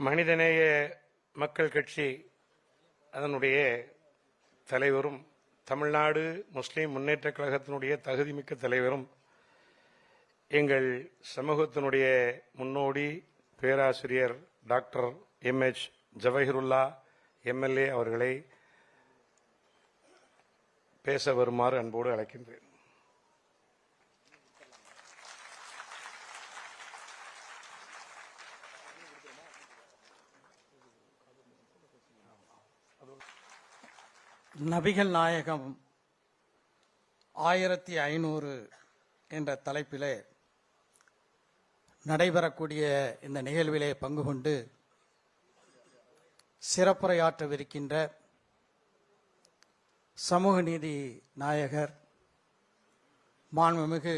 மனிதநேய மக்கள் கட்சி அதனுடைய தலைவரும் தமிழ்நாடு முஸ்லிம் முன்னேற்ற கழகத்தினுடைய தகுதிமிக்க தலைவரும் எங்கள் சமூகத்தினுடைய முன்னோடி பேராசிரியர் டாக்டர் MH ஜவஹிருல்லா MLA அவர்களை பேச வருமாறு அன்போடு அழைக்கின்றேன். நபிகள் நாயகம் 1500 என்ற தலைப்பிலே நடைபெறக்கூடிய இந்த நிகழ்விலே பங்கு கொண்டு சிறப்புரையாற்றவிருக்கின்ற சமூக நீதி நாயகர் மாண்புமிகு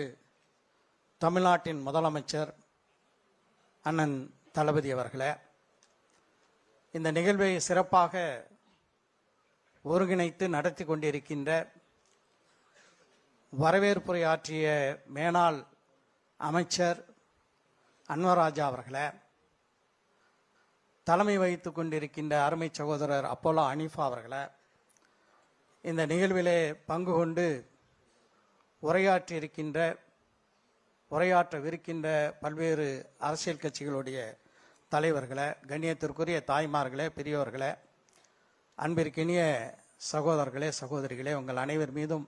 தமிழ்நாட்டின் முதலமைச்சர் அண்ணன் தளபதி அவர்களே, இந்த நிகழ்வை சிறப்பாக ஒருங்கிணைத்து நடத்தி கொண்டிருக்கின்ற வரவேற்புரையாற்றிய மேனாள் அமைச்சர் அன்வராஜா அவர்களே, தலைமை வகித்துக் கொண்டிருக்கின்ற அருமை சகோதரர் அப்போலோ அனீஃபா அவர்களே, இந்த நிகழ்விலே பங்கு கொண்டு உரையாற்றவிருக்கின்ற பல்வேறு அரசியல் கட்சிகளுடைய தலைவர்களே, கண்ணியத்திற்குரிய தாய்மார்களே, பெரியோர்களே, அன்பிற்கினிய சகோதரர்களே, சகோதரிகளே, உங்கள் அனைவர் மீதும்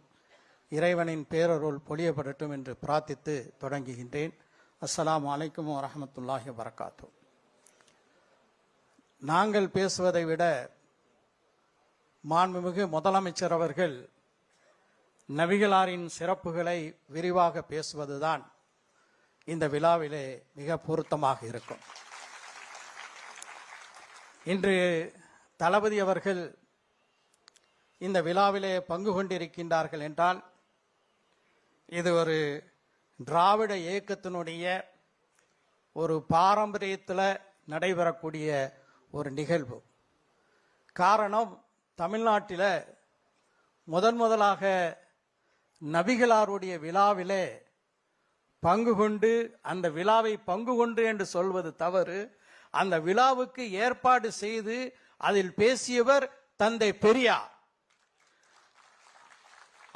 இறைவனின் பேரருள் பொழியப்படட்டும் என்று பிரார்த்தித்து தொடங்குகின்றேன். அஸ்ஸலாமு அலைக்கும் வரஹ்மத்துல்லாஹி வபரகாத்து. நாங்கள் பேசுவதை விட மாண்புமிகு முதலமைச்சர் அவர்கள் நபிகளாரின் சிறப்புகளை விரிவாக பேசுவதுதான் இந்த விழாவிலே மிக பொருத்தமாக இருக்கும். இன்று தளபதி அவர்கள் இந்த விழாவிலே பங்கு கொண்டிருக்கின்றார்கள் என்றால் இது ஒரு திராவிட இயக்கத்தினுடைய ஒரு பாரம்பரியத்தில் நடைபெறக்கூடிய ஒரு நிகழ்வு. காரணம், தமிழ்நாட்டில் முதலாக நபிகளாருடைய விழாவிலே பங்கு கொண்டு அந்த விழாவை பங்கு கொண்டு என்று சொல்வது தவறு. அந்த விழாவுக்கு ஏற்பாடு செய்து அதில் பேசியவர் தந்தை பெரியார்.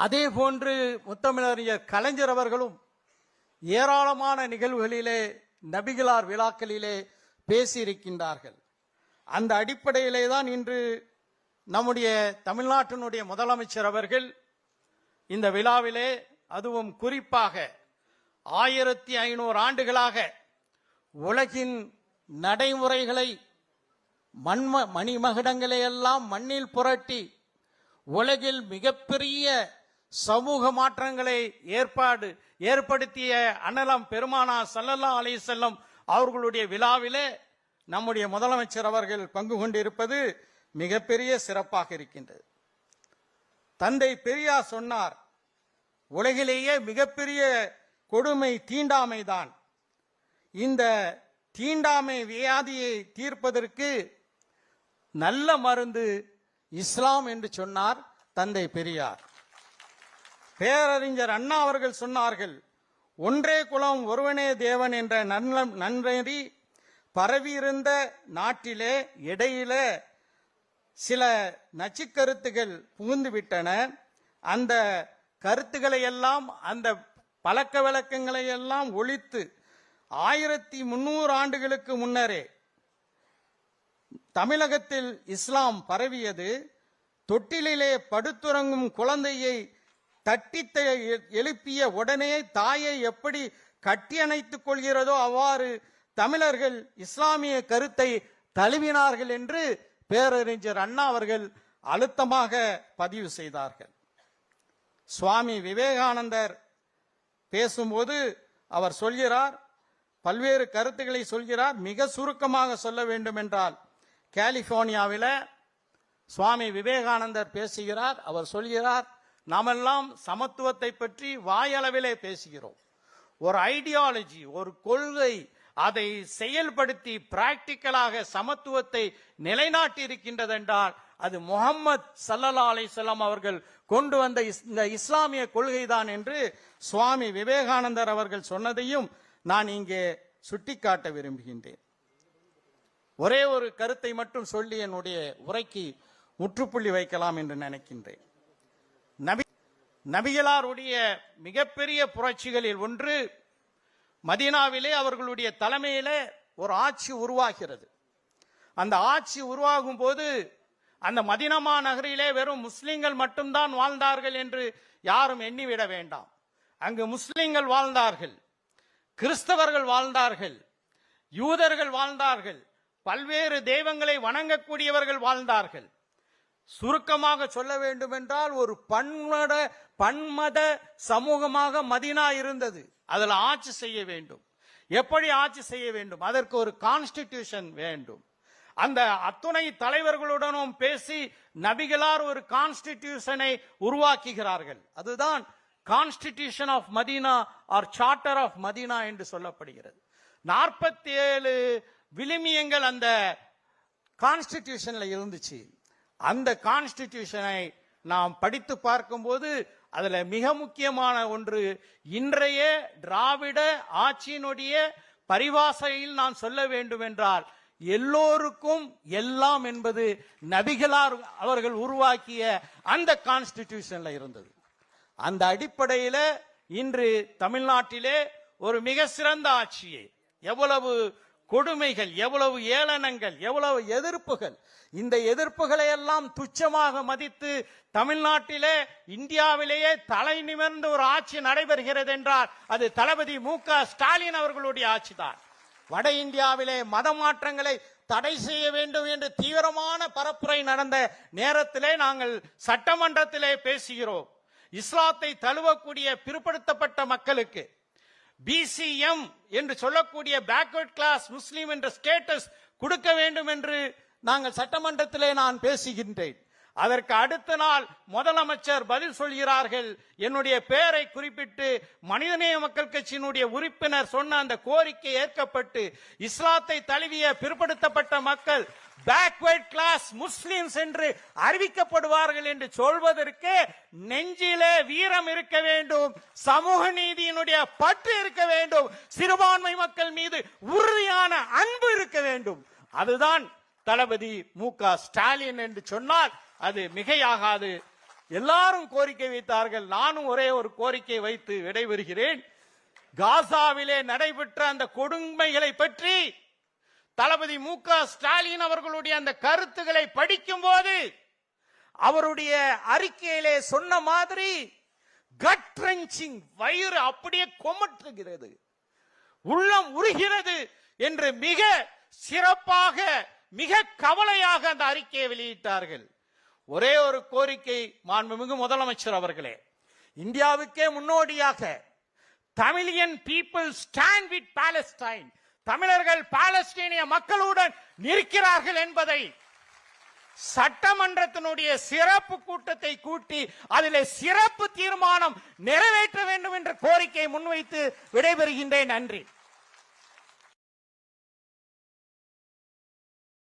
அதே போன்று முத்தமிழறிஞர் கலைஞர் அவர்களும் ஏராளமான நிகழ்வுகளிலே நபிகளார் விழாக்களிலே பேசியிருக்கின்றார்கள். அந்த அடிப்படையிலே தான் இன்று நம்முடைய தமிழ்நாட்டினுடைய முதலமைச்சர் அவர்கள் இந்த விழாவிலே, அதுவும் குறிப்பாக 1500 ஆண்டுகளாக உலகின் நடைமுறைகளை மணிமகுடங்களை எல்லாம் மண்ணில் புரட்டி உலகில் மிகப்பெரிய சமூக மாற்றங்களை ஏற்படுத்திய அன்னலம் பெருமானா ஸல்லல்லாஹு அலைஹி வஸல்லம் அவர்களுடைய விழாவிலே நம்முடைய முதலமைச்சர் அவர்கள் பங்கு கொண்டிருப்பது மிகப்பெரிய சிறப்பாக இருக்கின்றது. தந்தை பெரியார் சொன்னார், உலகிலேயே மிகப்பெரிய கொடுமை தீண்டாமைதான். இந்த தீண்டாமை வியாதியை தீர்ப்பதற்கு நல்ல மருந்து இஸ்லாம் என்று சொன்னார் தந்தை பெரியார். பேரறிஞர் அண்ணா அவர்கள் சொன்னார்கள், ஒன்றே குலம் ஒருவனே தேவன் என்ற நன்னெறி பரவியிருந்த நாட்டிலே இடையில சில நச்சுக்கருத்துகள் புகுந்துவிட்டன. அந்த கருத்துக்களை எல்லாம், அந்த பழக்க வழக்கங்களை எல்லாம் ஒழித்து 1300 ஆண்டுகளுக்கு முன்னரே தமிழகத்தில் இஸ்லாம் பரவியது. தொட்டிலே படுத்துறங்கும் குழந்தையை தட்டி எழுப்பிய உடனே தாயை எப்படி கட்டியணைத்துக் கொள்கிறதோ அவ்வாறு தமிழர்கள் இஸ்லாமிய கருத்தை தழுவினார்கள் என்று பேரறிஞர் அண்ணா அவர்கள் அழுத்தமாக பதிவு செய்தார்கள். சுவாமி விவேகானந்தர் பேசும்போது அவர் சொல்கிறார், பல்வேறு கருத்துக்களை சொல்கிறார். மிக சுருக்கமாக சொல்ல வேண்டும் என்றால், கலிபோர்னியாவில் சுவாமி விவேகானந்தர் பேசுகிறார். அவர் சொல்கிறார், நாமெல்லாம் சமத்துவத்தை பற்றி வாயளவிலே பேசுகிறோம். ஒரு ஐடியாலஜி, ஒரு கொள்கை, அதை செயல்படுத்தி பிராக்டிக்கலாக சமத்துவத்தை நிலைநாட்டி இருக்கின்றது என்றால் அது முஹம்மது ஸல்லல்லாஹு அலைஹி வஸல்லம் அவர்கள் கொண்டு வந்த இந்த இஸ்லாமிய கொள்கைதான் என்று சுவாமி விவேகானந்தர் அவர்கள் சொன்னதையும் நான் இங்கே சுட்டிக்காட்ட விரும்புகின்றேன். ஒரே ஒரு கருத்தை மட்டும் சொல்லி என்னுடைய உரைக்கு முற்றுப்புள்ளி வைக்கலாம் என்று நினைக்கின்றேன். நபிகளாருடைய மிகப்பெரிய புரட்சிகளில் ஒன்று, மதீனாவிலே அவர்களுடைய தலைமையிலே ஒரு ஆட்சி உருவாகிறது. அந்த ஆட்சி உருவாகும் போது அந்த மதீனா நகரிலே வெறும் முஸ்லிம்கள் மட்டும்தான் வாழ்ந்தார்கள் என்று யாரும் எண்ணிவிட வேண்டாம். அங்கு முஸ்லிம்கள் வாழ்ந்தார்கள், கிறிஸ்தவர்கள் வாழ்ந்தார்கள், யூதர்கள் வாழ்ந்தார்கள், பல்வேறு தெய்வங்களை வணங்கக்கூடியவர்கள் வாழ்ந்தார்கள். சுருக்கமாக சொல்ல வேண்டும் என்றால் ஒரு பன்மத சமூகமாக மதீனா இருந்தது. அதில் ஆட்சி செய்ய வேண்டும். எப்படி ஆட்சி செய்ய வேண்டும்? அதற்கு ஒரு கான்ஸ்டிடியூஷன் வேண்டும். அந்த அத்துணை தலைவர்களுடனும் பேசி நபிகளார் ஒரு கான்ஸ்டிடியூஷனை உருவாக்குகிறார்கள். அதுதான் constitution of Medina or charter of Medina என்று சொல்லப்படுகிறது. 47 விழுமியங்கள் அந்த கான்ஸ்டிடியூஷன்ல இருந்துச்சு. அந்த கான்ஸ்டிடியூஷனை நாம் படித்து பார்க்கும்போது அதுல மிக முக்கியமான ஒன்று, இன்றைய திராவிட ஆட்சியினுடைய பரிபாஷையில் நான் சொல்ல வேண்டும் என்றால், எல்லோருக்கும் எல்லாம் என்பது நபிகளார் அவர்கள் உருவாக்கிய அந்த கான்ஸ்டிடியூஷன்ல இருந்தது. அந்த அடிப்படையில் இன்று தமிழ்நாட்டிலே ஒரு மிக சிறந்த ஆட்சியை, எவ்வளவு கொடுமைகள், எவ்வளவு ஏளனங்கள், எவ்வளவு எதிர்ப்புகள், இந்த எதிர்ப்புகளை எல்லாம் துச்சமாக மதித்து தமிழ்நாட்டிலே இந்தியாவிலேயே தலை நிமிர்ந்த ஒரு ஆட்சி நடைபெறுகிறது என்றால் அது தளபதி மு.க. ஸ்டாலின் அவர்களுடைய ஆட்சி தான். வட இந்தியாவிலே மத மாற்றங்களை தடை செய்ய வேண்டும் என்று தீவிரமான பரப்புரை நடந்த நேரத்திலே நாங்கள் சட்டமன்றத்திலே பேசுகிறோம். இஸ்லாத்தை தழுவக்கூடிய பிற்படுத்தப்பட்ட மக்களுக்கு பிசிஎம் என்று சொல்லக்கூடிய பேக்வர்ட் கிளாஸ் முஸ்லீம் என்ற ஸ்டேட்டஸ் கொடுக்க வேண்டும் என்று நாங்கள் சட்டமன்றத்திலே நான் பேசுகின்றேன். அதற்கு அடுத்த நாள் முதலமைச்சர் பதில் சொல்கிறார்கள். என்னுடைய பெயரை குறிப்பிட்டு மனிதநேய மக்கள் கட்சியினுடைய உறுப்பினர் சொன்ன அந்த கோரிக்கை ஏற்கப்பட்டு இஸ்லாத்தை தழுவிய பிற்படுத்தப்பட்ட மக்கள் பேக்வர்ட் கிளாஸ் முஸ்லிம்ஸ் என்று அறிவிக்கப்படுவார்கள் என்று சொல்வதற்கு நெஞ்சிலே வீரம் இருக்க வேண்டும், சமூக நீதியினுடைய பற்று இருக்க வேண்டும், சிறுபான்மை மக்கள் மீது உறுதியான அன்பு இருக்க வேண்டும். அதுதான் தளபதி மு.க. ஸ்டாலின் என்று சொன்னால் அது மிகையாகாது. எல்லாரும் கோரிக்கை வைத்தார்கள். நானும் ஒரே ஒரு கோரிக்கை வைத்து விடைபெறுகிறேன். காசாவிலே நடைபெற்ற அந்த கொடுமைகளை பற்றி தளபதி மு.க. ஸ்டாலின் அவர்களுடைய அந்த கருத்துக்களை படிக்கும் போது அவருடைய அறிக்கையிலே சொன்ன மாதிரி கட் ரெஞ்சிங், வயிறு அப்படியே கொமட்டுகிறது, உள்ளம் உருகிறது என்று மிக சிறப்பாக, மிக கவலையாக அந்த அறிக்கையை வெளியிட்டார்கள். ஒரே ஒரு கோரிக்கை மாண்புமிகு முதலமைச்சர் அவர்களே, இந்தியாவுக்கே முன்னோடியாக Tamilian people stand with Palestine, தமிழர்கள் பாலஸ்தீனிய மக்களுடன் நிற்கிறார்கள் என்பதை சட்டமன்றத்தினுடைய சிறப்பு கூட்டத்தை கூட்டி அதிலே சிறப்பு தீர்மானம் நிறைவேற்ற வேண்டும் என்ற கோரிக்கையை முன்வைத்து விடைபெறுகின்றேன். நன்றி.